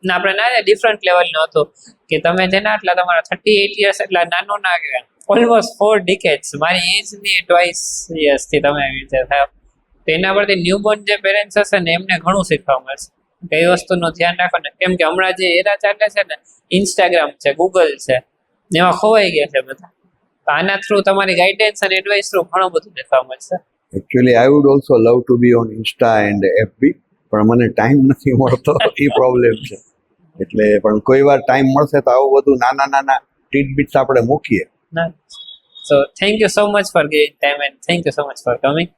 આપણે ના ડિફરન્ટ લેવલનું હતું કે તમે જેના આટલા તમારા 38 યર્સ એટલા નાનો ના કહેવાય, ઓલમોસ્ટ 4 ડિકેડ્સ મારી એજની ટ્વાઇસ યર્સથી તમે આવી રીતે થયા. તો એના પરથી ન્યૂબોર્ન જે પેરેન્ટ્સ હશે ને એમને ઘણું શીખવા મળશે કઈ વસ્તુનું ધ્યાન રાખો ને, કેમ કે હમણાં જે એરા ચાલે છે ને, ઇન્સ્ટાગ્રામ છે, ગૂગલ છે, એમાં ખોવાઈ ગયા છે બધા. તો આના થ્રુ તમારી ગાઈડન્સ અને એડવાઇસ થ્રુ ઘણું બધું શીખવા મળશે. Actually I would also love to B on Insta and FB, પણ મને ટાઈમ નથી મળતો, એ પ્રોબ્લેમ છે. એટલે પણ કોઈ વાર ટાઈમ મળશે તો આવું બધું નાના ટીડબિટ્સ આપણે મૂકીએ. So thank you so much for giving time and thank you so much for coming.